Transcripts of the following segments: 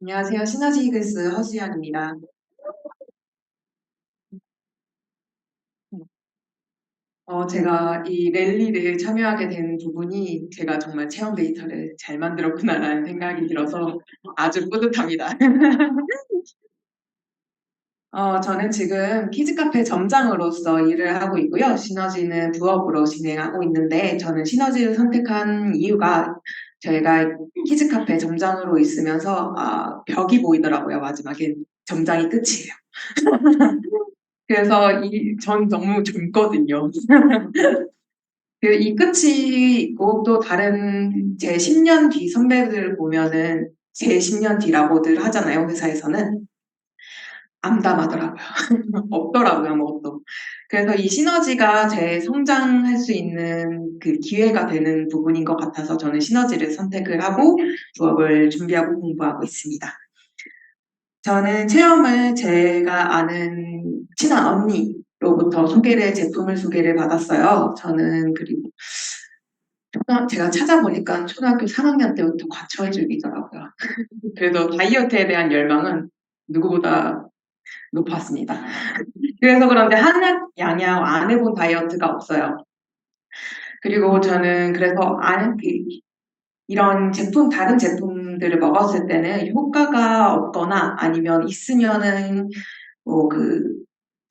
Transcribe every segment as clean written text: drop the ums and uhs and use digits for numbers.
안녕하세요. 시너지이글스 허수연입니다. 제가 이 랠리를 참여하게 된 부분이 제가 정말 체험 데이터를 잘 만들었구나라는 생각이 들어서 아주 뿌듯합니다. 저는 지금 키즈카페 점장으로서 일을 하고 있고요. 시너지는 부업으로 진행하고 있는데 저는 시너지를 선택한 이유가 저희가 키즈카페 점장으로 있으면서 벽이 보이더라고요. 마지막에 점장이 끝이에요. 그래서 전 너무 젊거든요. 이 끝이 있고 또 다른 제 10년 뒤 선배들 보면은 제 10년 뒤라고들 하잖아요, 회사에서는. 암담하더라고요. 없더라고요, 아무것도. 그래서 이 시너지가 제 성장할 수 있는 그 기회가 되는 부분인 것 같아서 저는 시너지를 선택을 하고 부업을 준비하고 공부하고 있습니다. 저는 체험을 제가 아는 친한 언니로부터 제품을 소개를 받았어요. 저는 그리고 제가 찾아보니까 초등학교 3학년 때부터 과철죽이더라고요. 그래서 다이어트에 대한 열망은 누구보다 높았습니다. 그래서 그런데 한약 양양 안 해본 다이어트가 없어요. 그리고 저는 그래서 이런 다른 제품들을 먹었을 때는 효과가 없거나 아니면 있으면은 그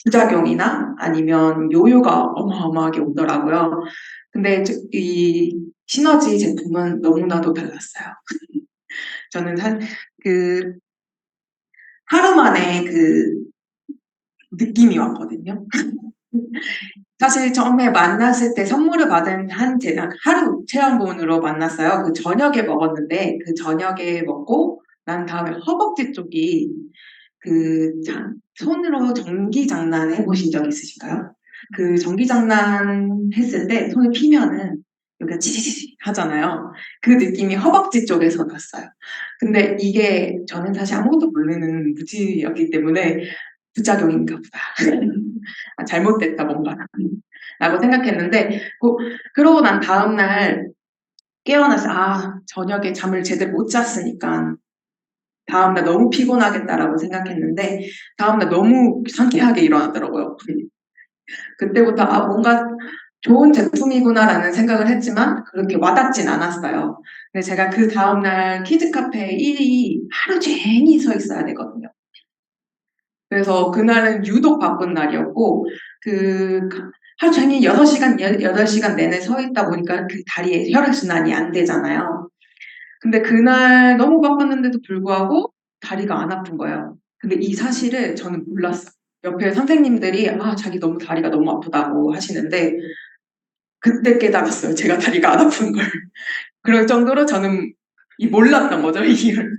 부작용이나 아니면 요요가 어마어마하게 오더라고요. 근데 이 시너지 제품은 너무나도 달랐어요. 저는 그 하루 만에 그 느낌이 왔거든요. 사실 처음에 만났을 때 선물을 받은 하루 체험본으로 만났어요. 그 저녁에 먹었는데 그 저녁에 먹고 난 다음에 허벅지 쪽이 손으로 전기장난 해보신 적 있으신가요? 그 전기장난 했을 때 손을 피면은 여기가 치치치 하잖아요. 그 느낌이 허벅지 쪽에서 났어요. 근데 이게 저는 사실 아무것도 모르는 무지였기 때문에 부작용인가 보다. 잘못됐다 뭔가 라고 생각했는데 그러고 난 다음날 깨어나서 저녁에 잠을 제대로 못 잤으니까 다음날 너무 피곤하겠다라고 생각했는데 다음날 너무 상쾌하게 일어나더라고요. 그때부터 뭔가 좋은 제품이구나라는 생각을 했지만 그렇게 와닿진 않았어요. 근데 제가 그 다음날 키즈카페 일이 하루 종일 서 있어야 되거든요. 그래서 그날은 유독 바쁜 날이었고 하루 종일 8시간 내내 서 있다 보니까 그 다리에 혈액순환이 안 되잖아요. 근데 그날 너무 바빴는데도 불구하고 다리가 안 아픈 거예요. 근데 이 사실을 저는 몰랐어요. 옆에 선생님들이 자기 다리가 너무 아프다고 하시는데 그때 깨달았어요. 제가 다리가 안 아픈 걸. 그럴 정도로 저는 몰랐던 거죠, 이걸.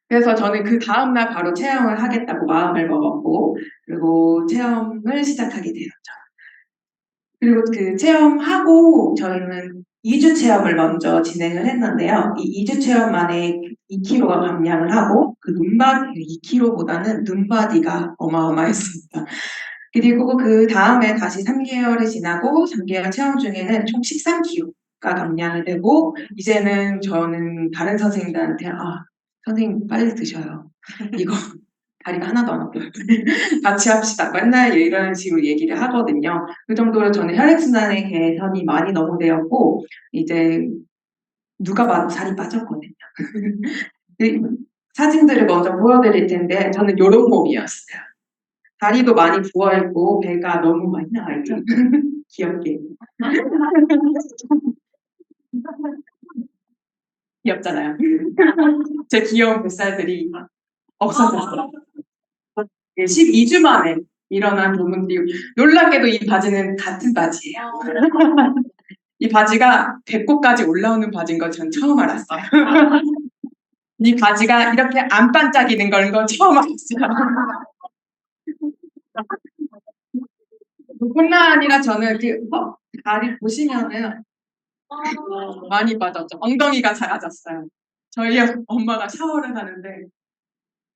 그래서 저는 그 다음날 바로 체험을 하겠다고 마음을 먹었고 그리고 체험을 시작하게 되었죠. 그리고 그 체험하고 저희는 2주 체험을 먼저 진행을 했는데요. 이 2주 체험 만에 2kg가 감량을 하고 그 눈바디 2kg보다는 눈바디가 어마어마했습니다. 그리고 그 다음에 다시 3개월이 지나고 3개월 체험 중에는 총 13kg가 감량이 되고 이제는 저는 다른 선생님들한테 선생님 빨리 드셔요. 이거 다리가 하나도 안 아파요. 같이 합시다. 맨날 이런 식으로 얘기를 하거든요. 그 정도로 저는 혈액순환의 개선이 많이 너무 되었고 이제 누가 봐도 살이 빠졌거든요. 사진들을 먼저 보여드릴 텐데 저는 요런 몸이었어요. 다리도 많이 부어있고 배가 너무 많이 나와있죠. 귀엽게. 귀엽잖아요. 제 귀여운 뱃살들이 없어졌어요. 12주 만에 일어난 부분들이 놀랍게도 이 바지는 같은 바지예요. 이 바지가 배꼽까지 올라오는 바지인 걸 전 처음 알았어요. 이 바지가 이렇게 안 반짝이는 걸 처음 알았어요. 뿐만 아니라 저는 다리 보시면은 많이 빠졌죠. 엉덩이가 작아졌어요. 저희 엄마가 샤워를 하는데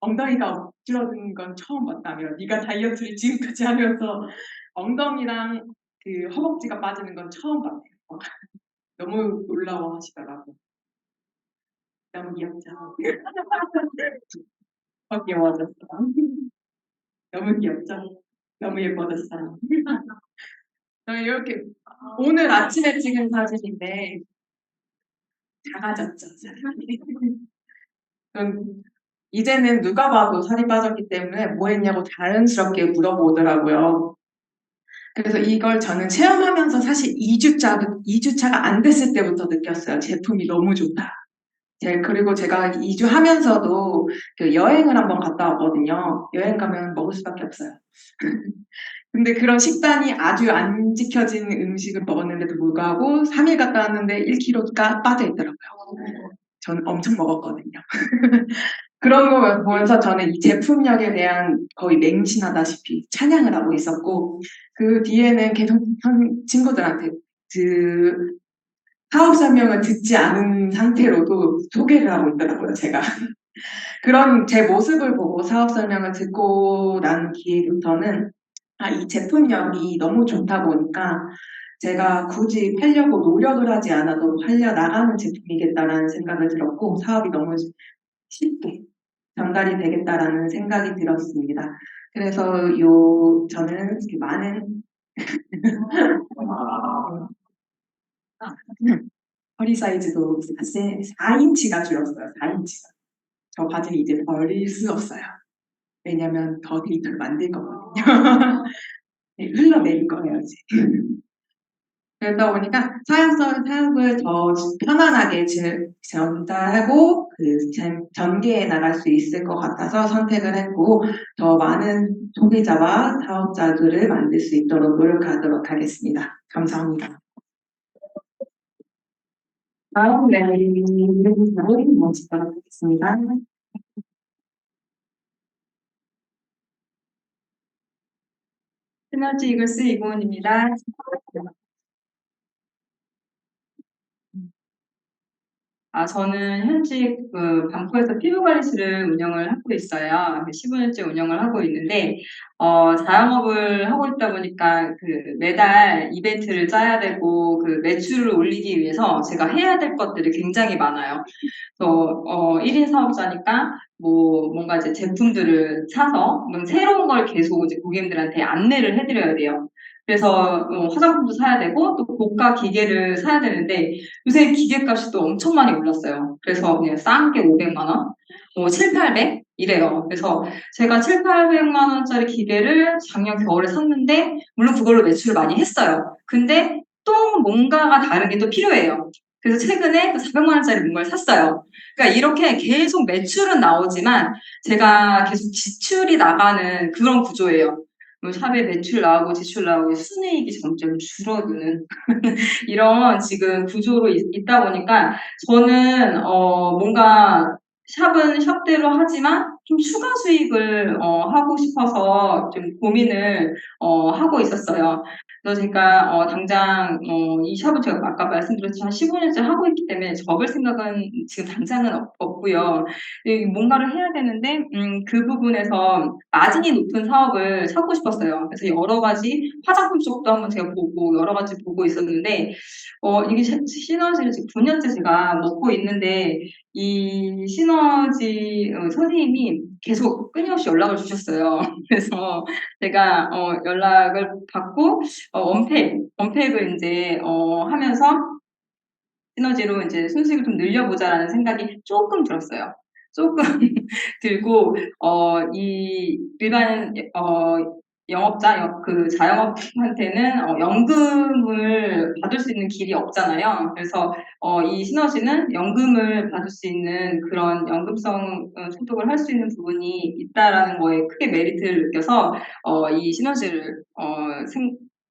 엉덩이가 엎질러진 건 처음 봤다며. 네가 다이어트를 지금까지 하면서 엉덩이랑 그 허벅지가 빠지는 건 처음 봤대요. 너무 놀라워하시더라고요. 너무 귀엽죠? 더 귀여워졌어. 너무 귀엽죠? 너무 예뻐졌어요. 저희 이렇게 오늘 아침에 찍은 사진인데 작아졌죠, 사람이. 이제는 누가 봐도 살이 빠졌기 때문에 뭐 했냐고 자연스럽게 물어보더라고요. 그래서 이걸 저는 체험하면서 사실 2주차가 안 됐을 때부터 느꼈어요. 제품이 너무 좋다. 그리고 제가 2주 하면서도 그 여행을 한번 갔다 왔거든요. 여행 가면 먹을 수밖에 없어요. 근데 그런 식단이 아주 안 지켜진 음식을 먹었는데도 불구하고 3일 갔다 왔는데 1kg가 빠져 있더라고요. 저는 엄청 먹었거든요. 그런 거 보면서 저는 이 제품력에 대한 거의 맹신하다시피 찬양을 하고 있었고, 그 뒤에는 계속 친구들한테 그 사업 설명을 듣지 않은 상태로도 소개를 하고 있더라고요, 제가. 그런 제 모습을 보고 사업 설명을 듣고 난 뒤부터는 이 제품력이 너무 좋다 보니까 제가 굳이 팔려고 노력을 하지 않아도 팔려 나가는 제품이겠다라는 생각을 들었고 사업이 너무 쉽게 전달이 되겠다라는 생각이 들었습니다. 그래서 저는 이렇게 많은 허리 사이즈도 4인치가 줄었어요. 4인치가. 저 바지는 이제 버릴 수 없어요. 왜냐면 더 데이터를 만들 거거든요. 흘러내릴 거예요, 이제. 그러다 보니까 사역을 더 편안하게 전달하고 전개해 나갈 수 있을 것 같아서 선택을 했고 더 많은 소비자와 사업자들을 만들 수 있도록 노력하도록 하겠습니다. 감사합니다. 다음 내용을 모시도록 하겠습니다. 시너지 이글스 이고은입니다. 저는 현직 반포에서 피부관리실을 운영을 하고 있어요. 15년째 운영을 하고 있는데, 자영업을 하고 있다 보니까 매달 이벤트를 짜야 되고, 매출을 올리기 위해서 제가 해야 될 것들이 굉장히 많아요. 또 1인 사업자니까 뭔가 이제 제품들을 사서 새로운 걸 계속 이제 고객님들한테 안내를 해드려야 돼요. 그래서 화장품도 사야 되고 또 고가 기계를 사야 되는데 요새 기계값이 또 엄청 많이 올랐어요. 그래서 그냥 싼 게 500만 원, 7, 800 이래요. 그래서 제가 7, 800만 원짜리 기계를 작년 겨울에 샀는데 물론 그걸로 매출을 많이 했어요. 근데 또 뭔가가 다른 게 또 필요해요. 그래서 최근에 400만 원짜리 뭔가를 샀어요. 그러니까 이렇게 계속 매출은 나오지만 제가 계속 지출이 나가는 그런 구조예요. 샵에 매출 나오고 지출 나오고 순이익이 점점 줄어드는 이런 지금 구조로 있다 보니까 저는 뭔가 샵은 샵대로 하지만 좀 추가 수익을 하고 싶어서 좀 고민을 하고 있었어요. 그래서 제가 당장 이 샵은 제가 아까 말씀드렸지만 15년째 하고 있기 때문에 접을 생각은 지금 당장은 없고요. 뭔가를 해야 되는데 그 부분에서 마진이 높은 사업을 찾고 싶었어요. 그래서 여러 가지 화장품 쪽도 한번 제가 보고 여러 가지 보고 있었는데 이게 시너지를 지금 9년째 제가 먹고 있는데 이 시너지 선생님이 계속 끊임없이 연락을 주셨어요. 그래서 제가 연락을 받고 원팩을 이제 하면서 시너지로 이제 순수익을 좀 늘려보자라는 생각이 조금 들었어요. 조금 들고 이 일반 영업자, 자영업한테는 연금을 받을 수 있는 길이 없잖아요. 그래서 이 시너지는 연금을 받을 수 있는 그런 연금성 소득을 할 수 있는 부분이 있다라는 거에 크게 메리트를 느껴서 이 시너지를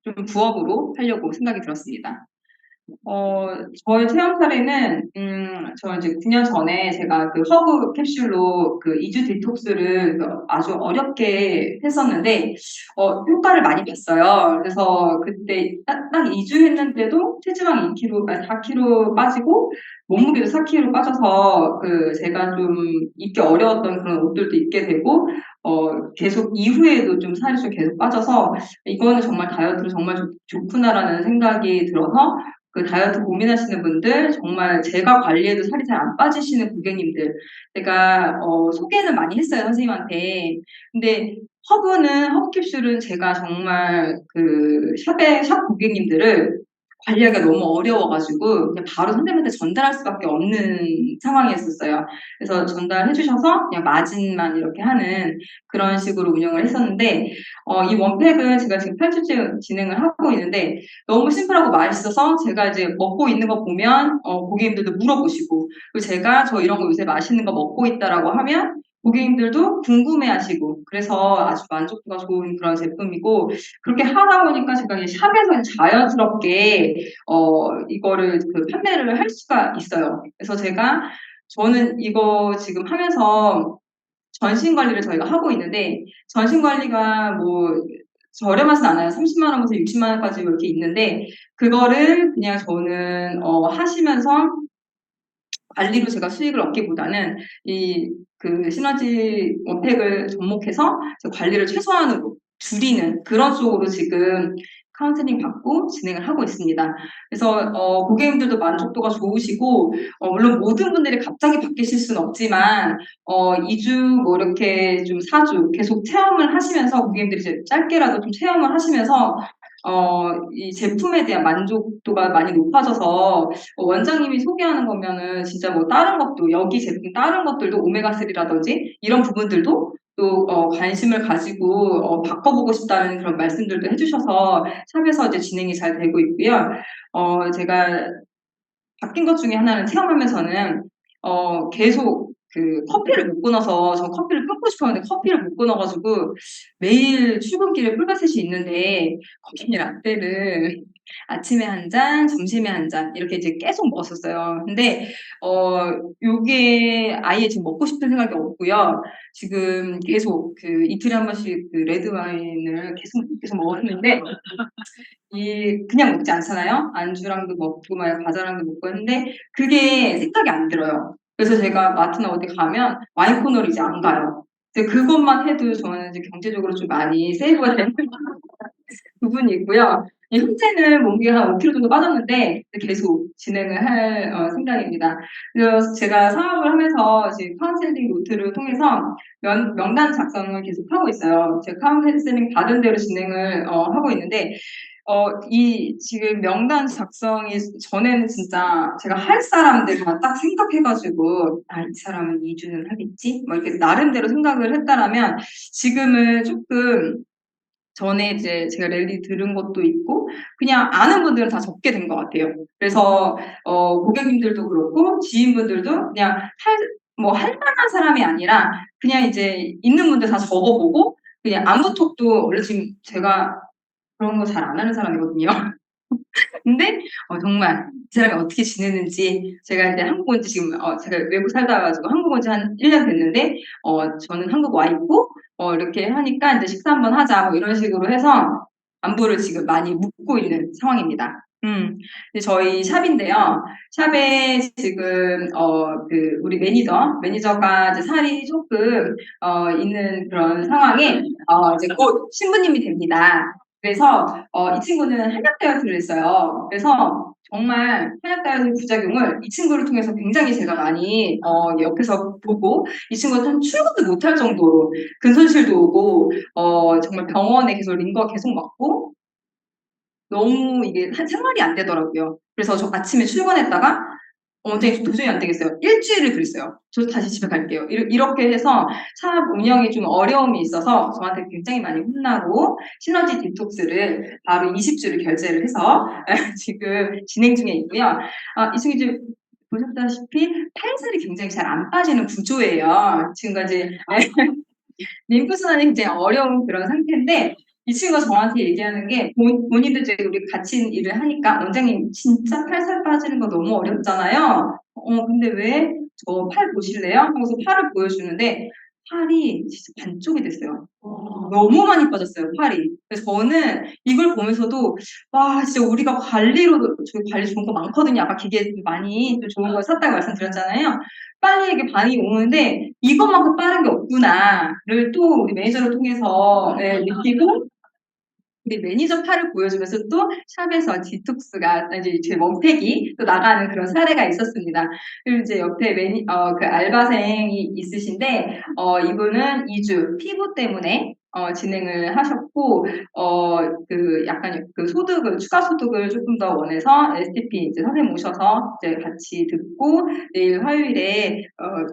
좀 부업으로 하려고 생각이 들었습니다. 저의 체험 사례는, 저 이제 9년 전에 제가 허브 캡슐로 2주 디톡스를 아주 어렵게 했었는데, 효과를 많이 봤어요. 그래서 그때 딱 2주 했는데도 체지방 4kg 빠지고, 몸무게도 4kg 빠져서 제가 좀 입기 어려웠던 그런 옷들도 입게 되고, 계속 이후에도 좀 살이 좀 계속 빠져서, 이거는 정말 다이어트로 정말 좋구나라는 생각이 들어서, 그 다이어트 고민하시는 분들, 정말 제가 관리해도 살이 잘 안 빠지시는 고객님들, 제가 소개는 많이 했어요, 선생님한테. 근데 허브 캡슐은 제가 정말 그 샵 고객님들을 관리하기가 너무 어려워가지고 그냥 바로 선생님한테 전달할 수밖에 없는 상황이었었어요. 그래서 전달해 주셔서 그냥 마진만 이렇게 하는 그런 식으로 운영을 했었는데, 이 원팩은 제가 지금 8주째 진행을 하고 있는데 너무 심플하고 맛있어서 제가 이제 먹고 있는 거 보면 고객님들도 물어보시고, 그리고 제가 저 이런 거 요새 맛있는 거 먹고 있다라고 하면 고객님들도 궁금해하시고, 그래서 아주 만족도가 좋은 그런 제품이고, 그렇게 하다 보니까 제가 이 샵에서 자연스럽게 이거를 그 판매를 할 수가 있어요. 그래서 저는 이거 지금 하면서 전신 관리를 저희가 하고 있는데, 전신 관리가 뭐 저렴하진 않아요. 30만 원부터 60만 원까지 이렇게 있는데, 그거를 그냥 저는 하시면서 관리로 제가 수익을 얻기보다는 이 그 시너지 원팩을 접목해서 관리를 최소한으로 줄이는 그런 쪽으로 지금 카운셀링 받고 진행을 하고 있습니다. 그래서 고객님들도 만족도가 좋으시고, 물론 모든 분들이 갑자기 바뀌실 수는 없지만 2주 뭐 이렇게 좀 4주 계속 체험을 하시면서, 고객님들이 이제 짧게라도 좀 체험을 하시면서 이 제품에 대한 만족도가 많이 높아져서, 원장님이 소개하는 거면은 진짜 뭐 다른 것도, 여기 제품 다른 것들도 오메가3라든지 이런 부분들도 또 관심을 가지고 바꿔보고 싶다는 그런 말씀들도 해주셔서 샵에서 이제 진행이 잘 되고 있고요. 제가 바뀐 것 중에 하나는, 체험하면서는 계속 그 커피를 못 끊어서, 저 커피를 끊고 싶었는데 커피를 못 끊어가지고 매일 출근길에 꿀바셋이 있는데 커피 라떼를 아침에 한 잔, 점심에 한 잔 이렇게 이제 계속 먹었었어요. 근데 요게 아예 지금 먹고 싶은 생각이 없고요. 지금 계속 그 이틀에 한 번씩 그 레드 와인을 계속 먹었는데, 그냥 먹지 않잖아요. 안주랑도 먹고 막 과자랑도 먹고 했는데 그게 생각이 안 들어요. 그래서 제가 마트나 어디 가면 와인 코너를 이제 안 가요. 근데 그것만 해도 저는 이제 경제적으로 좀 많이 세이브가 되는 부분이 있고요. 현재는 몸무게가 한 5kg 정도 빠졌는데 계속 진행을 할 생각입니다. 그래서 제가 사업을 하면서 지금 카운셀링 노트를 통해서 명단 작성을 계속 하고 있어요. 제가 카운셀링 받은 대로 진행을 하고 있는데, 지금 명단 작성이 전에는 진짜 제가 할 사람들만 딱 생각해가지고, 이 사람은 2주는 하겠지? 뭐 이렇게 나름대로 생각을 했다라면, 지금은 조금 전에 이제 제가 랠리 들은 것도 있고 그냥 아는 분들은 다 적게 된 것 같아요. 그래서 고객님들도 그렇고 지인분들도 그냥 할 만한 사람이 아니라 그냥 이제 있는 분들 다 적어보고, 그냥 안부톡도, 원래 지금 제가 그런 거 잘 안 하는 사람이거든요. 근데 정말 이 사람이 어떻게 지내는지, 제가 이제 한국 온 지 지금 제가 외국 살다 와 가지고 한국 온 지 한 1년 됐는데, 저는 한국 와 있고 이렇게 하니까 이제 "식사 한번 하자." 뭐 이런 식으로 해서 안부를 지금 많이 묻고 있는 상황입니다. 근데 저희 샵인데요. 샵에 지금 우리 매니저가 이제 살이 쪼끔 있는 그런 상황에 이제 곧 신부님이 됩니다. 그래서 이 친구는 한약 다이어트를 했어요. 그래서 정말 한약 다이어트 부작용을 이 친구를 통해서 굉장히 제가 많이 옆에서 보고, 이 친구가 좀 출근도 못할 정도로 근손실도 오고 정말 병원에 계속 링거 계속 맞고 너무 이게 생활이 안 되더라고요. 그래서 저 아침에 출근했다가 원장님 도저히 안 되겠어요. 일주일을 그랬어요. 저 다시 집에 갈게요. 이렇게 해서 샵 운영이 좀 어려움이 있어서 저한테 굉장히 많이 혼나고, 시너지 디톡스를 바로 20주를 결제를 해서 지금 진행 중에 있고요. 이 친구 이제 보셨다시피 팔살이 굉장히 잘 안 빠지는 구조예요. 지금까지 림프순환이 굉장히 어려운 그런 상태인데, 이 친구가 저한테 얘기하는 게, 본인도 이제 우리 같이 일을 하니까 "원장님 진짜 팔살 빠지는 거 너무 어렵잖아요. 근데 왜 저 팔 보실래요?" 하고서 팔을 보여주는데 팔이 진짜 반쪽이 됐어요. 너무 많이 빠졌어요, 팔이. 그래서 저는 이걸 보면서도, 와 진짜 우리가 저희 관리 좋은 거 많거든요. 아까 기계 많이 좀 좋은 거 샀다고 말씀드렸잖아요. 빨리 이게 반응이 오는데 이것만큼 빠른 게 없구나를 또 우리 매니저를 통해서 느끼고, 우리 매니저 팔을 보여주면서 또 샵에서 디톡스가 이제 제 원팩이 또 나가는 그런 사례가 있었습니다. 그리고 이제 옆에 그 알바생이 있으신데 이분은 2주 피부 때문에 진행을 하셨고 그 약간 그 소득을 추가 소득을 조금 더 원해서 STP 이제 선생님 오셔서 이제 같이 듣고 내일 화요일에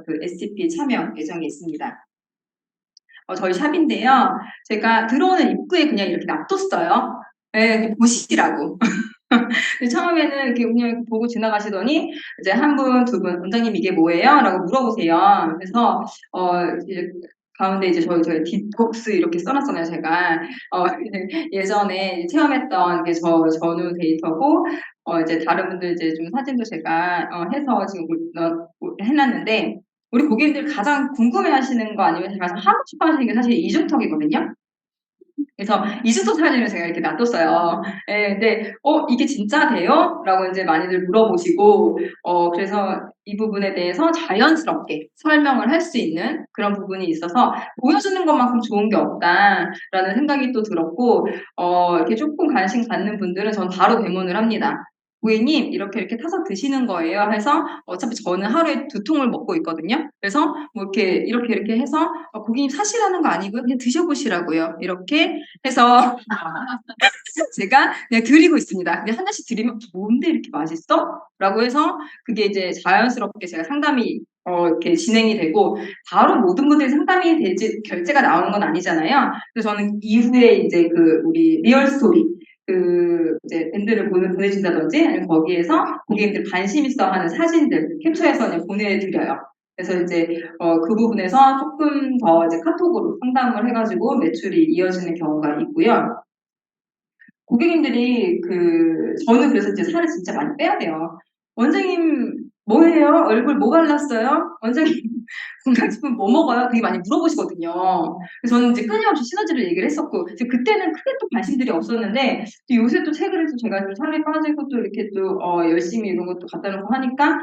그 STP 참여 예정에 있습니다. 저희 샵인데요. 제가 들어오는 입구에 그냥 이렇게 놔뒀어요. 예, 이렇게 보시라고. 근데 처음에는 이렇게 그냥 보고 지나가시더니 이제 한 분, 두 분, 원장님 이게 뭐예요? 라고 물어보세요. 그래서 이제 가운데 이제 저희 디톡스 이렇게 써놨잖아요, 제가. 예전에 체험했던 게 전후 데이터고, 이제 다른 분들 이제 좀 사진도 제가 해서 지금 해놨는데, 우리 고객님들 가장 궁금해 하시는 거 아니면 가장 하고 싶어 하시는 게 사실 이중턱이거든요. 그래서 이중턱 사진을 제가 이렇게 놔뒀어요. 예, 근데, 이게 진짜 돼요? 라고 이제 많이들 물어보시고, 그래서 이 부분에 대해서 자연스럽게 설명을 할 수 있는 그런 부분이 있어서 보여주는 것만큼 좋은 게 없다라는 생각이 또 들었고, 이렇게 조금 관심 갖는 분들은 전 바로 배문을 합니다. 고객님, 이렇게 타서 드시는 거예요? 해서 어차피 저는 하루에 2통을 먹고 있거든요. 그래서 뭐 이렇게 해서 고객님 사시라는 거 아니고요. 그냥 드셔보시라고요. 이렇게 해서 제가 그냥 드리고 있습니다. 근데 하나씩 드리면 뭔데 이렇게 맛있어? 라고 해서 그게 이제 자연스럽게 제가 상담이 이렇게 진행이 되고 바로 모든 분들이 상담이 되지 결제가 나오는 건 아니잖아요. 그래서 저는 이후에 이제 그 우리 리얼 스토리 그 이제 밴드를 보내준다든지 아니면 거기에서 고객님들 관심 있어 하는 사진들 캡처해서 그냥 보내드려요. 그래서 이제 그 부분에서 조금 더 이제 카톡으로 상담을 해가지고 매출이 이어지는 경우가 있고요. 고객님들이 저는 그래서 이제 살을 진짜 많이 빼야 돼요. 원장님 뭐예요? 얼굴 뭐 발랐어요? 원장님 건강식품 뭐 먹어요? 되게 많이 물어보시거든요. 그래서 저는 이제 끊임없이 시너지를 얘기를 했었고, 이제 그때는 크게 또 관심들이 없었는데, 또 요새 또 책을 해서 제가 좀 살이 빠지고 또 이렇게 또, 열심히 이런 것도 갖다 놓고 하니까,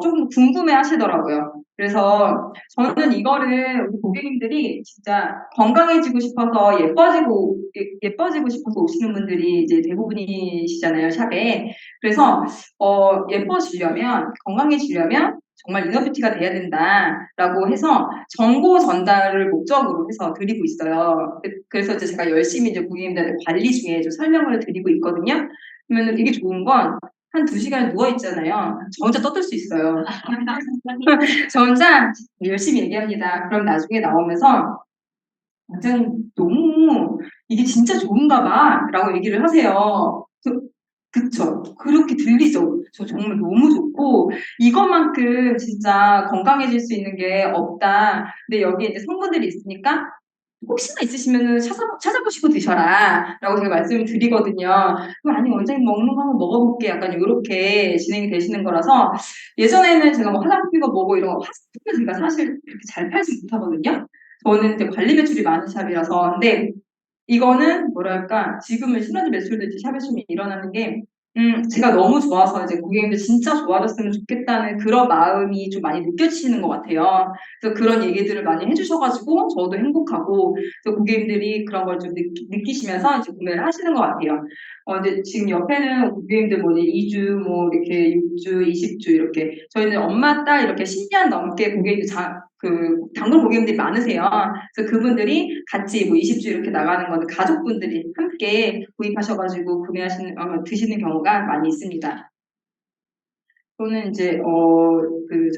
조금 궁금해 하시더라고요. 그래서 저는 이거를 우리 고객님들이 진짜 건강해지고 싶어서 예뻐지고 싶어서 오시는 분들이 이제 대부분이시잖아요, 샵에. 그래서, 예뻐지려면, 건강해지려면 정말 이너뷰티가 돼야 된다라고 해서 정보 전달을 목적으로 해서 드리고 있어요. 그래서 이제 제가 열심히 이제 고객님들한테 관리 중에 좀 설명을 드리고 있거든요. 그러면 되게 좋은 건 한 2시간 누워 있잖아요. 저 혼자 떠들 수 있어요. 저 혼자 열심히 얘기합니다. 그럼 나중에 나오면서 완전 너무 이게 진짜 좋은가 봐 라고 얘기를 하세요. 그쵸. 그렇게 들리죠. 저 정말 너무 좋고, 이것만큼 진짜 건강해질 수 있는 게 없다. 근데 여기에 이제 성분들이 있으니까, 혹시나 있으시면은 찾아보시고 드셔라. 라고 제가 말씀을 드리거든요. 그럼 아니, 원장님 먹는 거 한번 먹어볼게. 약간 이렇게 진행이 되시는 거라서, 예전에는 제가 뭐 화장품이고 뭐고 이런 거, 화장품은 제가 사실 그렇게 잘 팔지 못하거든요. 저는 이제 관리 매출이 많은 샵이라서. 근데 이거는 뭐랄까 지금은 시너지 매출도 이제 샵에서 좀 일어나는 게 제가 너무 좋아서 이제 고객님들 진짜 좋아졌으면 좋겠다는 그런 마음이 좀 많이 느껴지시는 것 같아요. 그래서 그런 얘기들을 많이 해주셔가지고 저도 행복하고 그래서 고객님들이 그런 걸 좀 느끼시면서 이제 구매를 하시는 것 같아요. 이제 지금 옆에는 고객님들 뭐 이제 2주 뭐 이렇게 6주, 20주 이렇게 저희는 엄마 딸 이렇게 10년 넘게 고객님들 단골 고객님들이 많으세요. 그래서 그분들이 같이 뭐 20주 이렇게 나가는 거는 가족분들이 함께 구입하셔가지고 드시는 경우가 많이 있습니다. 또는 이제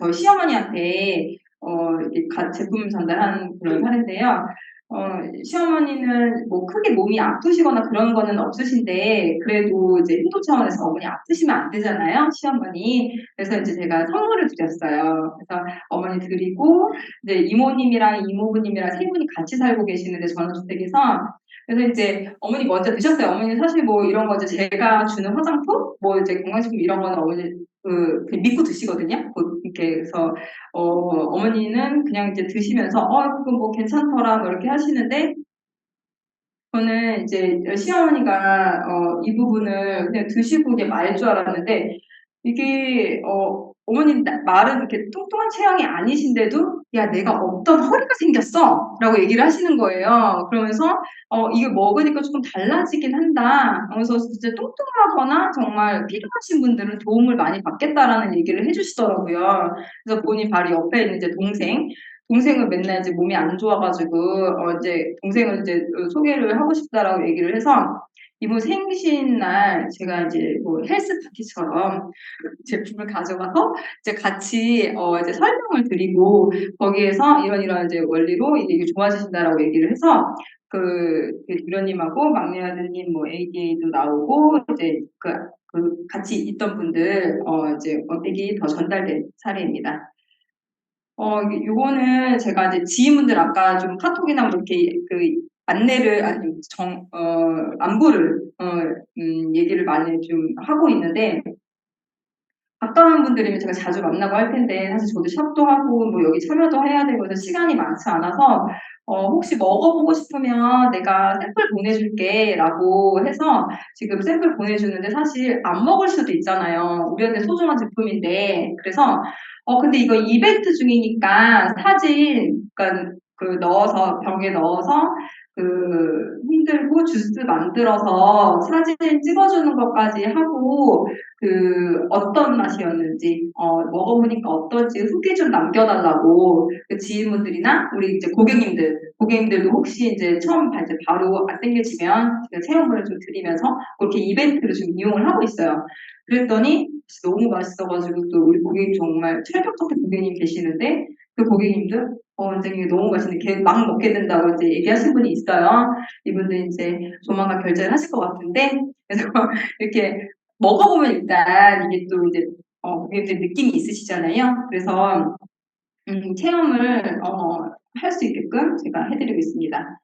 저희 시어머니한테 이렇게 제품 전달하는 그런 사례인데요. 시어머니는 뭐 크게 몸이 아프시거나 그런 거는 없으신데 그래도 이제 행동 차원에서 어머니 아프시면 안 되잖아요, 시어머니. 그래서 이제 제가 선물을 드렸어요. 그래서 어머니 드리고 이제 이모님이랑 이모부님이랑 세 분이 같이 살고 계시는데 전원주택에서 그래서 이제 어머니 먼저 드셨어요. 어머니 사실 뭐 이런 거 이제 제가 주는 화장품, 뭐 이제 건강식품 이런 거는 어머니 그냥 믿고 드시거든요. 이렇게 그래서 어머니는 그냥 이제 드시면서 그거 뭐 괜찮더라 뭐 이렇게 하시는데 저는 이제 시어머니가 이 부분을 그냥 드시고 그냥 말 줄 알았는데 이게 어머님 말은 이렇게 뚱뚱한 체형이 아니신데도 야 내가 없던 허리가 생겼어 라고 얘기를 하시는 거예요. 그러면서 이거 먹으니까 조금 달라지긴 한다. 그래서 진짜 뚱뚱하거나 정말 필요하신 분들은 도움을 많이 받겠다라는 얘기를 해주시더라고요. 그래서 본인 바로 옆에 있는 이제 동생은 맨날 이제 몸이 안 좋아가지고 이제 동생을 이제 소개를 하고 싶다라고 얘기를 해서 이분 생신날 제가 이제 뭐 헬스 파티처럼 제품을 가져가서 이제 같이 이제 설명을 드리고 거기에서 이런 이제 원리로 이게 좋아지신다라고 얘기를 해서 그 도련님하고 막내 아드님 뭐 ADA도 나오고 이제 그 같이 있던 분들 이제 원팩이 더 전달된 사례입니다. 요거는 제가 이제 지인분들 아까 좀 카톡이나 뭐 이렇게 그 안내를 아니 안부를 얘기를 많이 좀 하고 있는데 가까운 분들이면 제가 자주 만나고 할 텐데 사실 저도 샵도 하고 뭐 여기 참여도 해야 되고 해서 시간이 많지 않아서 혹시 먹어보고 싶으면 내가 샘플 보내줄게라고 해서 지금 샘플 보내주는데 사실 안 먹을 수도 있잖아요. 우리한테 소중한 제품인데 그래서 근데 이거 이벤트 중이니까 사진 그러니까 그 넣어서 병에 넣어서 흔들고 주스 만들어서 사진 찍어주는 것까지 하고 어떤 맛이었는지, 먹어보니까 어떤지 후기 좀 남겨달라고 그 지인분들이나 우리 이제 고객님들도 혹시 이제 처음 이제 바로 안 땡겨지면 제가 체험을 좀 드리면서 그렇게 이벤트를 좀 이용을 하고 있어요. 그랬더니 너무 맛있어가지고 또 우리 고객님 정말 철벽 같은 고객님 계시는데 그 고객님들 원장님이 너무 맛있는데 막 먹게 된다고 이제 얘기하신 분이 있어요. 이분들 이제 조만간 결제를 하실 것 같은데 그래서 이렇게 먹어보면 일단 이게 또 이제 고객님들 느낌이 있으시잖아요. 그래서 체험을 할 수 있게끔 제가 해드리고 있습니다.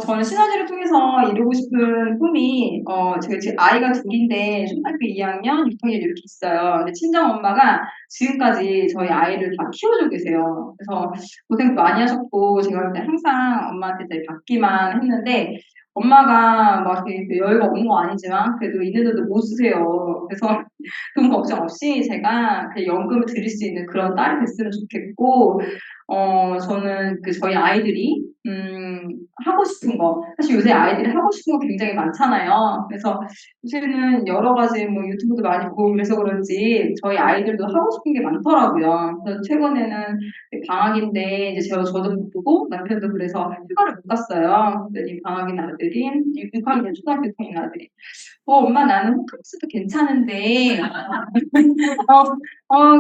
저는 시너지를 통해서 이루고 싶은 꿈이, 제가 지금 아이가 둘인데, 초등학교 2학년, 6학년 이렇게 있어요. 근데 친정 엄마가 지금까지 저희 아이를 다 키워주고 계세요. 그래서 고생도 많이 하셨고, 제가 그때 항상 엄마한테 이제 받기만 했는데, 엄마가 막 이렇게 여유가 없는 거 아니지만, 그래도 있는 돈도 못 쓰세요. 그래서 돈 걱정 없이 제가 그 연금을 드릴 수 있는 그런 딸이 됐으면 좋겠고, 저는 저희 아이들이, 하고 싶은 거, 사실 요새 아이들이 하고 싶은 거 굉장히 많잖아요. 그래서 요새는 여러 가지 뭐 유튜브도 많이 보고 그래서 그런지 저희 아이들도 하고 싶은 게 많더라고요. 그래서 최근에는 방학인데 이제 저도 바쁘고 남편도 그래서 휴가를 못 갔어요. 그랬더니 방학인 아들이 6학년 초등학교 다니는 아들이 엄마 나는 호캉스도 괜찮은데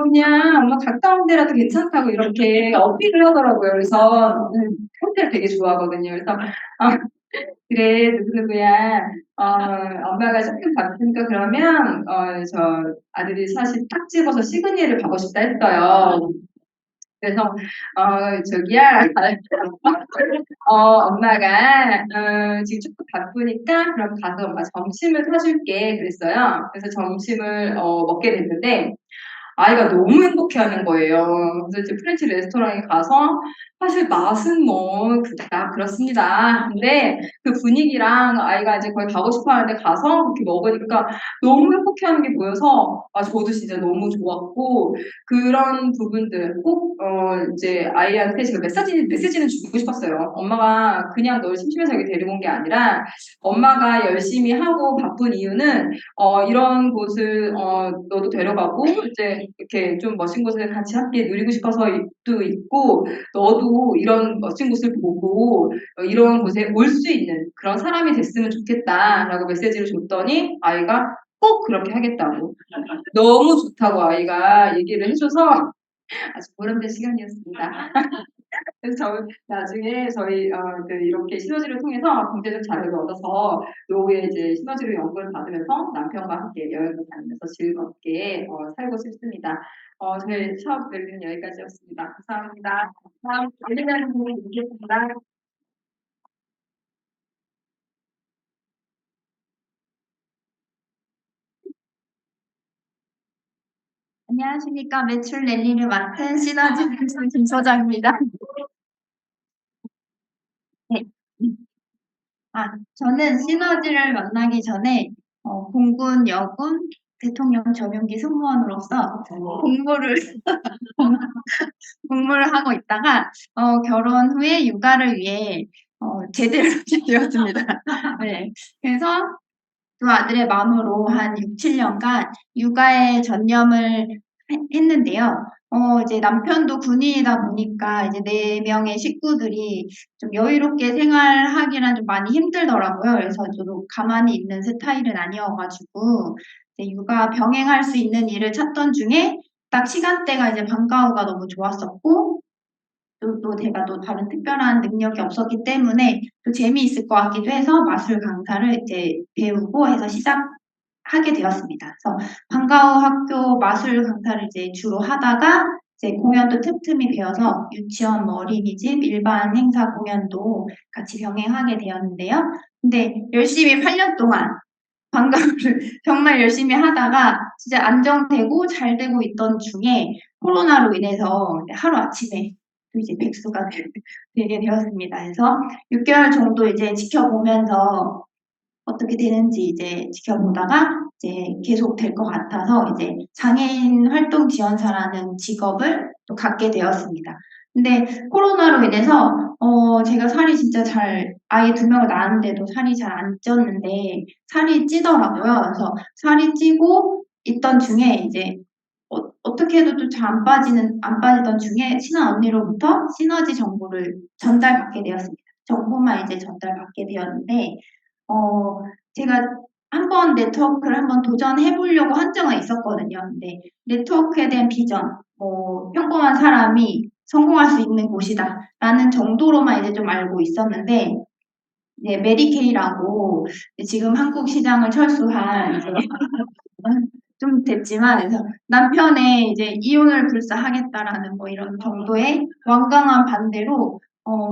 그냥 엄마 가까운 데라도 괜찮다고 이렇게 어필을 하더라고요. 그래서 호텔 되게 좋아하거든요. 그래서 그래 누구누구야 엄마가 조금 바쁘니까 그러면 저 아들이 사실 딱 집어서 시그니엘을 가고 싶다 했어요. 그래서 저기야 엄마가 지금 조금 바쁘니까 그럼 가서 엄마 점심을 사줄게 그랬어요. 그래서 점심을 먹게 됐는데 아이가 너무 행복해하는 거예요. 그래서 이제 프렌치 레스토랑에 가서 사실 맛은 뭐 그닥 그렇습니다. 근데 그 분위기랑 아이가 이제 거기 가고 싶어하는데 가서 그렇게 먹으니까 너무 행복해하는 게 보여서 저도 진짜 너무 좋았고 그런 부분들 꼭 이제 아이한테 제가 메시지는 주고 싶었어요. 엄마가 그냥 널 심심해서 여기 데리고 온 게 아니라 엄마가 열심히 하고 바쁜 이유는 이런 곳을 너도 데려가고 이제 이렇게 좀 멋진 곳을 같이 함께 누리고 싶어서도 있고 너도 이런 멋진 곳을 보고 이런 곳에 올 수 있는 그런 사람이 됐으면 좋겠다라고 메시지를 줬더니 아이가 꼭 그렇게 하겠다고 너무 좋다고 아이가 얘기를 해줘서 아주 보람된 시간이었습니다. 그래서 나중에 저희 이렇게 시너지를 통해서 경제적 자료를 얻어서 노후에 이제 시너지로 연구를 받으면서 남편과 함께 여행을 다니면서 즐겁게 살고 싶습니다. 저희 사업 밸류는 여기까지였습니다. 감사합니다. 다음 관리자님 드리겠습니다. 안녕하십니까. 매출 랠리를 맡은 시너지 김 소장입니다. 네. 저는 시너지를 만나기 전에 공군, 여군, 대통령 전용기 승무원으로서 공부를 공부를 하고 있다가 결혼 후에 육아를 위해 제대를 하게 되었습니다. 네. 그래서 두 아들의 마음으로 한 6, 7년간 육아에 전념을 했는데요. 이제 남편도 군인이다 보니까 이제 4명의 식구들이 좀 여유롭게 생활하기란 좀 많이 힘들더라고요. 그래서 저도 가만히 있는 스타일은 아니어가지고 이제 육아 병행할 수 있는 일을 찾던 중에 딱 시간대가 이제 방과후가 너무 좋았었고 또 제가 또 다른 특별한 능력이 없었기 때문에 또 재미있을 것 같기도 해서 마술 강사를 이제 배우고 해서 시작하게 되었습니다. 그래서 방과후 학교 마술 강사를 이제 주로 하다가 이제 공연도 틈틈이 배워서 유치원, 뭐 어린이집, 일반 행사 공연도 같이 병행하게 되었는데요. 근데 열심히 8년 동안 방과후를 정말 열심히 하다가 진짜 안정되고 잘 되고 있던 중에 코로나로 인해서 하루아침에 또 이제 백수가 되게 되었습니다. 그래서 6개월 정도 이제 지켜보면서 어떻게 되는지 이제 지켜보다가 이제 계속 될 것 같아서 이제 장애인 활동 지원사라는 직업을 또 갖게 되었습니다. 근데 코로나로 인해서 제가 살이 진짜 아이 2명을 낳았는데도 살이 잘 안 쪘는데 살이 찌더라고요. 그래서 살이 찌고 있던 중에 이제 어떻게 해도 또 잘 안 빠지던 중에 친한 언니로부터 시너지 정보를 전달받게 되었습니다. 정보만 이제 전달받게 되었는데 제가 한번 네트워크를 한번 도전해 보려고 한 적은 있었거든요. 근데 네트워크에 대한 비전, 평범한 사람이 성공할 수 있는 곳이다라는 정도로만 이제 좀 알고 있었는데, 이제 메디케이라고 지금 한국 시장을 철수한 이제 좀 됐지만 그래서 남편의 이제 이혼을 불사하겠다라는 뭐 이런 정도의 완강한 반대로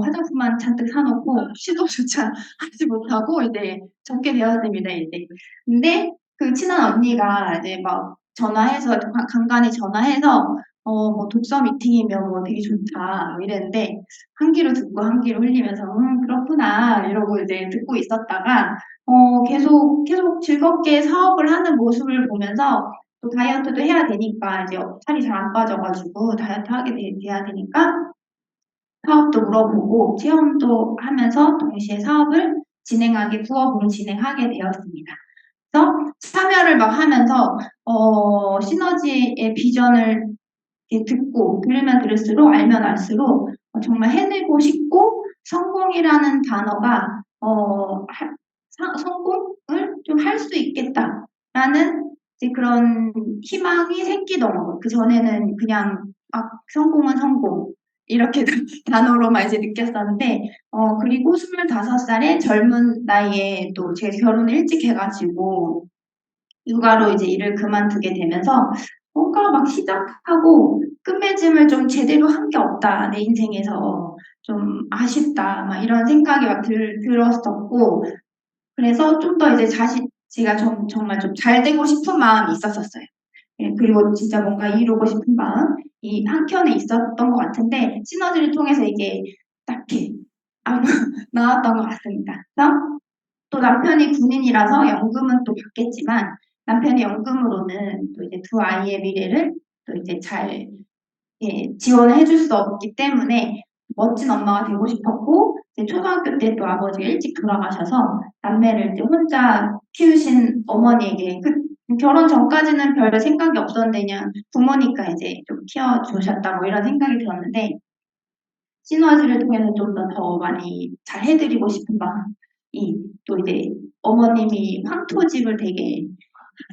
화장품만 잔뜩 사놓고 시도조차 하지 못하고 이제 적게 되었습니다. 이제 근데 그 친한 언니가 이제 막 전화해서 간간히 전화해서 뭐 독서 미팅이면 뭐 되게 좋다 뭐 이랬는데 한 귀로 듣고 한 귀로 흘리면서 그렇구나 이러고 이제 듣고 있었다가 계속 즐겁게 사업을 하는 모습을 보면서 또 다이어트도 해야 되니까 이제 살이 잘 안 빠져가지고 다이어트 하게 돼야 되니까 사업도 물어보고 체험도 하면서 동시에 사업을 부업을 진행하게 되었습니다. 그래서 참여를 막 하면서 시너지의 비전을 이렇게 들으면 들을수록 알면 알수록 정말 해내고 싶고 성공이라는 단어가 성공을 좀 할 수 있겠다라는 이제 그런 희망이 생기더라고요. 그 전에는 그냥 성공은 성공 이렇게 단어로만 이제 느꼈었는데 그리고 25살의 젊은 나이에 또 제가 결혼을 일찍 해가지고 육아로 이제 일을 그만두게 되면서 뭔가 막 시작하고 끝맺음을 좀 제대로 한 게 없다. 내 인생에서 좀 아쉽다. 막 이런 생각이 막 들었었고 그래서 좀 더 이제 제가 정말 좀 잘 되고 싶은 마음이 있었었어요. 예, 그리고 진짜 뭔가 이루고 싶은 마음이 한켠에 있었던 것 같은데 시너지를 통해서 이게 딱히 나왔던 것 같습니다. 그래서 또 남편이 군인이라서 연금은 또 받겠지만 남편의 연금으로는 또 이제 두 아이의 미래를 또 이제 잘 지원을 해줄 수 없기 때문에 멋진 엄마가 되고 싶었고 이제 초등학교 때 또 아버지가 일찍 돌아가셔서 남매를 이제 혼자 키우신 어머니에게 결혼 전까지는 별 생각이 없었는데 그냥 부모니까 이제 좀 키워주셨다 뭐 이런 생각이 들었는데 시너지를 통해서 좀 더 많이 잘 해드리고 싶은 마음이 또 이제 어머님이 황토집을 되게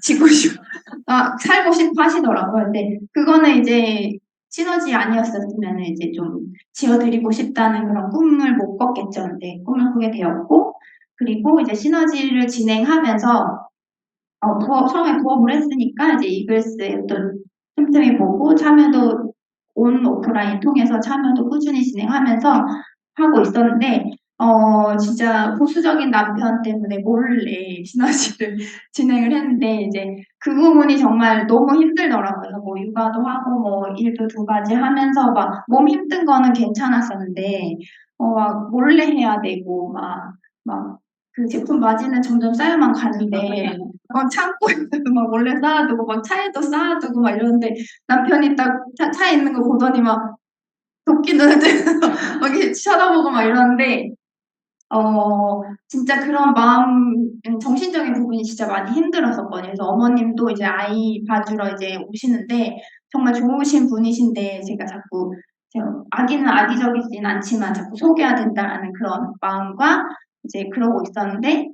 살고 싶어 하시더라고요. 근데 그거는 이제 시너지 아니었었으면 이제 좀 지어드리고 싶다는 그런 꿈을 못 꿨겠죠. 근데 꿈을 꾸게 되었고, 그리고 이제 시너지를 진행하면서, 처음에 부업을 했으니까 이제 이글스에 또 틈틈이 보고 참여도 오프라인 통해서 참여도 꾸준히 진행하면서 하고 있었는데, 진짜 보수적인 남편 때문에 몰래 시너지를 진행을 했는데, 이제 그 부분이 정말 너무 힘들더라고요. 그래서 뭐 육아도 하고, 뭐 일도 2가지 하면서 막 몸 힘든 거는 괜찮았었는데, 막 몰래 해야 되고, 막 그 제품 마진은 점점 쌓여만 가는데, 창고에서 막 몰래 쌓아두고 막 차에도 쌓아두고 막 이러는데 남편이 딱 차에 있는 거 보더니 막 도끼 눈을 들면서 막 이렇게 쳐다보고 막 이러는데 진짜 그런 마음, 정신적인 부분이 진짜 많이 힘들었었거든요. 그래서 어머님도 이제 아이 봐주러 이제 오시는데 정말 좋으신 분이신데 제가 아기는 아기적이진 않지만 자꾸 속여야 된다라는 그런 마음과 이제 그러고 있었는데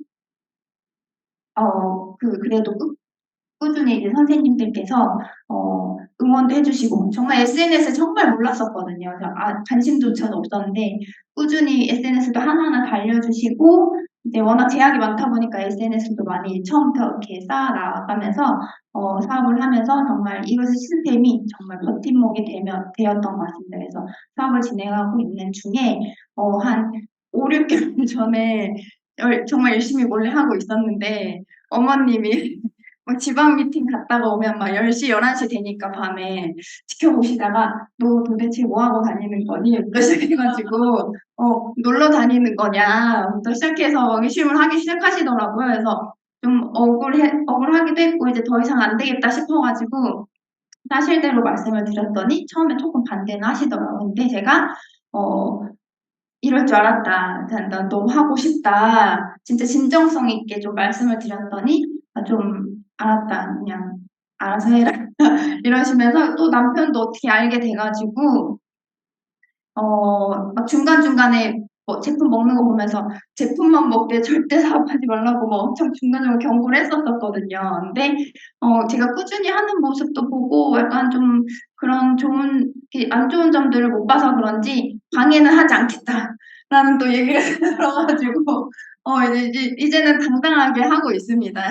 그래도 꾸준히 이제 선생님들께서 응원도 해주시고 정말 SNS를 정말 몰랐었거든요. 그래서 관심조차도 없었는데 꾸준히 SNS도 하나하나 달려주시고 이제 워낙 제약이 많다 보니까 SNS도 많이 처음부터 이렇게 쌓아 나가면서 사업을 하면서 정말 이것의 시스템이 정말 버팀목이 되었던 것 같습니다. 그래서 사업을 진행하고 있는 중에 한 5, 6개월 전에 정말 열심히 몰래 하고 있었는데 어머님이 막 지방 미팅 갔다가 오면 막 10시, 11시 되니까 밤에 지켜보시다가 너 도대체 뭐 하고 다니는 거니? 부터 시작해가지고 놀러 다니는 거냐부터 시작해서 막 의심을 하기 시작하시더라고요. 그래서 좀 억울하기도 했고 이제 더 이상 안 되겠다 싶어가지고 사실대로 말씀을 드렸더니 처음에 조금 반대는 하시더라고요. 근데 제가 이럴 줄 알았다. 난 너무 하고 싶다. 진짜 진정성 있게 좀 말씀을 드렸더니 좀 알았다. 그냥 알아서 해라. 이러시면서 또 남편도 어떻게 알게 돼가지고 막 중간중간에 뭐 제품 먹는 거 보면서 제품만 먹되 절대 사업하지 말라고 막 엄청 중간중간 경고를 했었거든요. 근데 제가 꾸준히 하는 모습도 보고 약간 좀 그런 안 좋은 점들을 못 봐서 그런지 방해는 하지 않겠다라는 또 얘기를 들어가지고 이제는 당당하게 하고 있습니다.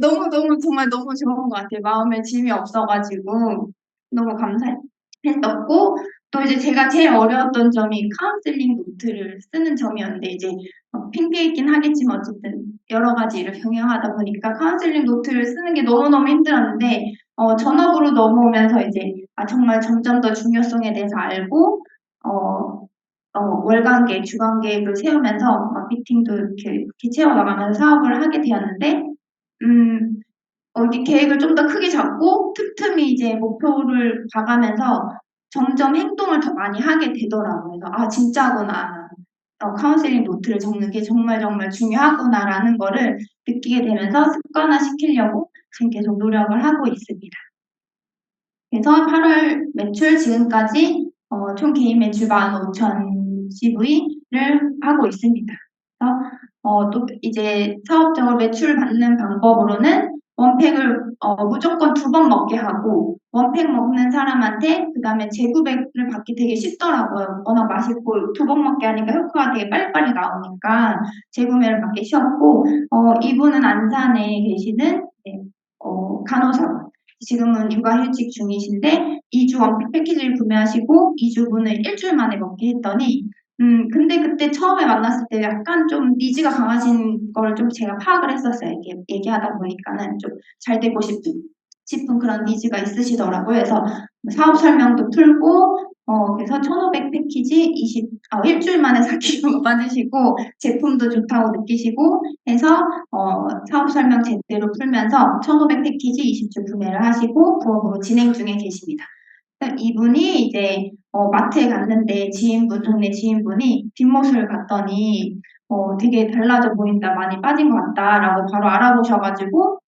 너무 정말 너무 좋은 것 같아요. 마음에 짐이 없어가지고 너무 감사했었고 또 이제 제가 제일 어려웠던 점이 카운슬링 노트를 쓰는 점이었는데 이제 핑계이긴 하겠지만 어쨌든 여러 가지 일을 병행하다 보니까 카운슬링 노트를 쓰는 게 너무너무 힘들었는데 전업으로 넘어오면서 이제 정말 점점 더 중요성에 대해서 알고 월간계, 주간계획을 세우면서 미팅도 이렇게 채워나가면서 사업을 하게 되었는데 이게 계획을 좀 더 크게 잡고 틈틈이 이제 목표를 봐가면서 점점 행동을 더 많이 하게 되더라고요. 그래서 진짜구나. 카운셀링 노트를 적는 게 정말 정말 중요하구나라는 거를 느끼게 되면서 습관화시키려고 지금 계속 노력을 하고 있습니다. 그래서 8월 매출 지금까지 총 개인 매출 15,000 GV를 하고 있습니다. 그래서 또 이제 사업적으로 매출을 받는 방법으로는 원팩을 무조건 2번 먹게 하고 원팩 먹는 사람한테 그 다음에 재구매를 받기 되게 쉽더라고요. 워낙 맛있고 2번 먹게 하니까 효과가 되게 빨리빨리 나오니까 재구매를 받기 쉬웠고 이분은 안산에 계시는 간호사분 지금은 육아휴직 중이신데 2주 원픽 패키지를 구매하시고 2주분을 일주일 만에 먹게 했더니 근데 그때 처음에 만났을 때 약간 좀 니즈가 강하신 거를 좀 제가 파악을 했었어요. 이렇게 얘기하다 보니까는 좀 잘 되고 싶은 그런 니즈가 있으시더라고요. 그래서 사업 설명도 풀고 그래서 1,500 패키지 일주일 만에 4kg 빠지시고 제품도 좋다고 느끼시고 해서 사업 설명 제대로 풀면서 1,500 패키지 20주 구매를 하시고 부업으로 진행 중에 계십니다. 이분이 이제 마트에 갔는데 동네 지인분이 뒷모습을 봤더니 되게 달라져 보인다, 많이 빠진 것 같다라고 바로 알아보셔가지고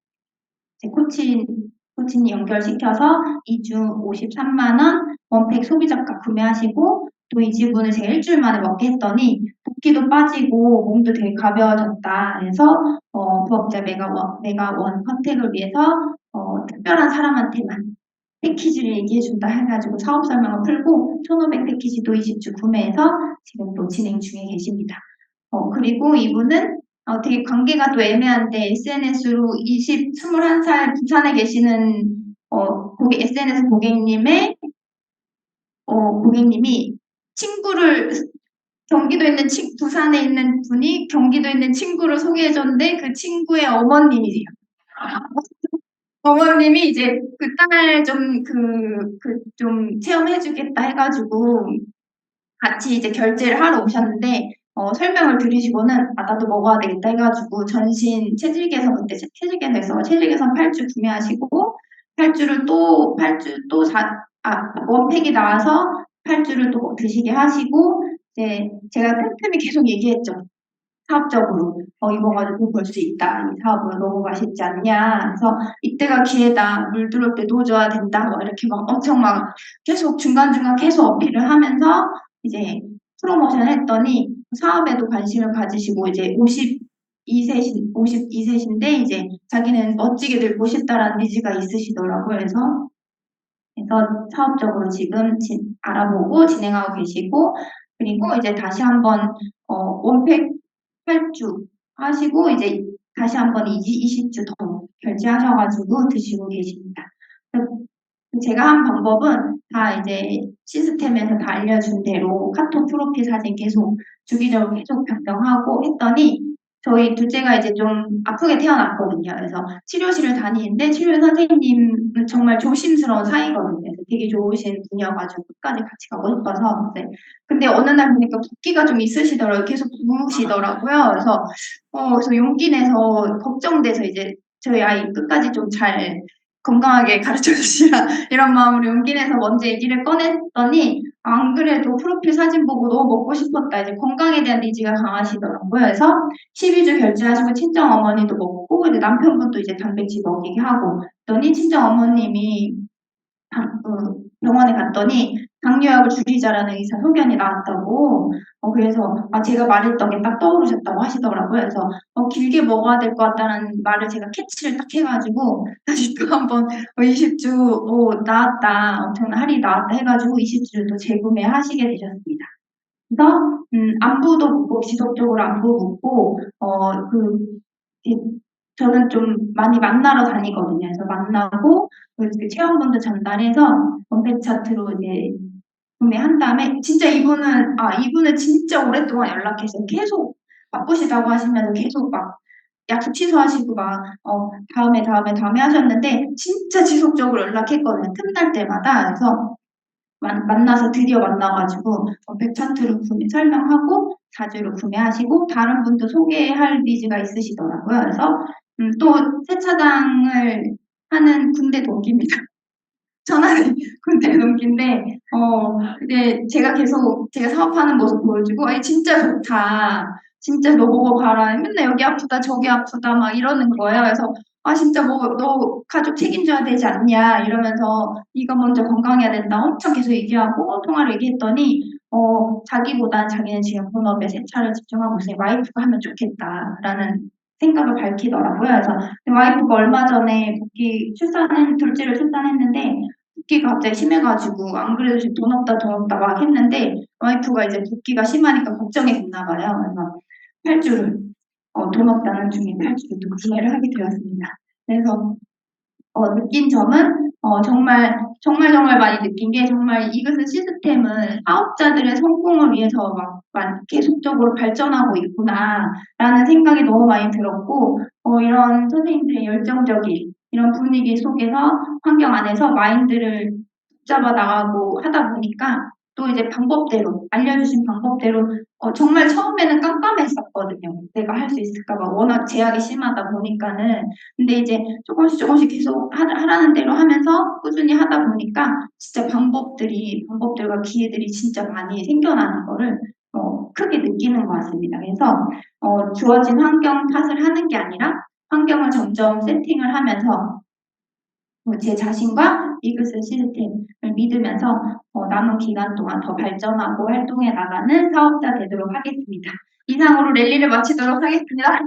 제 코치님 연결시켜서 2주 53만 원 원팩 소비자가 구매하시고 또 이 지분을 제가 일주일 만에 먹게 했더니 붓기도 빠지고 몸도 되게 가벼워졌다. 그래서 부업자 메가원 컨택을 위해서 특별한 사람한테만 패키지를 얘기해준다 해가지고 사업 설명을 풀고 1,500 패키지도 20주 구매해서 지금 또 진행 중에 계십니다. 그리고 이분은 되게 관계가 또 애매한데 SNS로 21살 부산에 계시는 SNS 고객님이 친구를 부산에 있는 분이 경기도에 있는 친구를 소개해줬는데 그 친구의 어머님이세요. 어머님이 이제 그 딸 좀 체험해주겠다 해가지고 같이 이제 결제를 하러 오셨는데 설명을 들으시고는 나도 먹어야 되겠다 해가지고 전신 체질 개선 그때 체질 개선에서 체질 개선 8주 구매하시고 8주를 원팩이 나와서 8주를 또 드시게 하시고 이제 제가 틈틈이 계속 얘기했죠. 사업적으로 이거 가지고 벌 수 있다. 이 사업으로 너무 맛있지 않냐. 그래서 이때가 기회다. 물 들어올 때 놓아줘야 된다. 이렇게 막 엄청 막 계속 중간중간 계속 어필을 하면서 이제 프로모션을 했더니 사업에도 관심을 가지시고 이제 52세신데 이제 자기는 멋지게 늙고 싶다라는 니즈가 있으시더라고요. 그래서 사업적으로 지금 알아보고 진행하고 계시고 그리고 이제 다시 한번 원팩 8주 하시고 이제 다시 한번 20주 더 결제하셔가지고 드시고 계십니다. 제가 한 방법은 다 이제 시스템에서 다 알려준 대로 카톡 프로필 사진 계속 주기적으로 계속 변경하고 했더니 저희 둘째가 이제 좀 아프게 태어났거든요. 그래서 치료실을 다니는데 치료 선생님은 정말 조심스러운 사이거든요. 그래서 되게 좋으신 분이어가지고 끝까지 같이 가고 싶어서. 근데 어느 날 보니까 붓기가 좀 있으시더라고요. 계속 부으시더라고요. 그래서 용기 내서 걱정돼서 이제 저희 아이 끝까지 좀 잘 건강하게 가르쳐 주시라 이런 마음으로 용기 내서 먼저 얘기를 꺼냈더니 안 그래도 프로필 사진 보고 너무 먹고 싶었다. 이제 건강에 대한 니즈가 강하시더라고요. 그래서 12주 결제하시고 친정 어머니도 먹고 이제 남편분도 이제 단백질 먹이게 하고 그랬더니 친정 어머님이 병원에 갔더니 당뇨약을 줄이자라는 의사 소견이 나왔다고. 그래서 제가 말했던 게 딱 떠오르셨다고 하시더라고요. 그래서 길게 먹어야 될 것 같다는 말을 제가 캐치를 딱 해가지고 다시 또 한번 20주 나왔다, 엄청난 할인이 나왔다 해가지고 20주를 또 재구매하시게 되셨습니다. 그래서 안부도 묻고 지속적으로 안부 묻고 저는 좀 많이 만나러 다니거든요. 그래서 만나고 그 체험본도 전달해서 원팩 차트로 이제 구매한 다음에 진짜 이분은 진짜 오랫동안 연락해서 계속 바쁘시다고 하시면서 계속 막 약속 취소하시고 막 다음에 하셨는데 진짜 지속적으로 연락했거든요. 틈날 때마다. 그래서 만나서 드디어 만나가지고 원팩 차트로 설명하고 4주로 구매하시고 다른 분도 소개할 니즈가 있으시더라고요. 그래서 또 세차장을 하는 군대 동기입니다. 전화는 군대 동기인데 근데 제가 사업하는 모습 보여주고 진짜 좋다. 진짜 너 보고 봐라. 맨날 여기 아프다 저기 아프다 막 이러는 거예요. 그래서 진짜 너 가족 책임져야 되지 않냐 이러면서 네가 먼저 건강해야 된다 엄청 계속 얘기하고 통화를 얘기했더니 자기보단 자기는 지금 본업에 세차를 집중하고 있으니 와이프가 하면 좋겠다라는 생각을 밝히더라고요. 그래서 와이프가 얼마 전에 둘째를 출산했는데 붓기가 갑자기 심해가지고 안 그래도 지금 돈 없다 막 했는데 와이프가 이제 붓기가 심하니까 걱정이 됐나 봐요. 그래서 8주를 돈 없다는 중에 8주를 또 구매를 하게 되었습니다. 그래서 느낀 점은 정말 많이 느낀 게 정말 이것은 시스템은 사업자들의 성공을 위해서 막 계속적으로 발전하고 있구나라는 생각이 너무 많이 들었고 이런 선생님들의 열정적인 이런 분위기 속에서 환경 안에서 마인드를 붙잡아 나가고 하다 보니까 또 이제 알려주신 방법대로 정말 처음에는 깜깜했었거든요. 내가 할 수 있을까 봐 워낙 제약이 심하다 보니까는. 근데 이제 조금씩 계속 하라는 대로 하면서 꾸준히 하다 보니까 진짜 방법들과 기회들이 진짜 많이 생겨나는 거를 크게 느끼는 것 같습니다. 그래서 주어진 환경 탓을 하는 게 아니라 환경을 점점 세팅을 하면서 제 자신과 이그스 시스템을 믿으면서 남은 기간 동안 더 발전하고 활동해 나가는 사업자 되도록 하겠습니다. 이상으로 랠리를 마치도록 하겠습니다.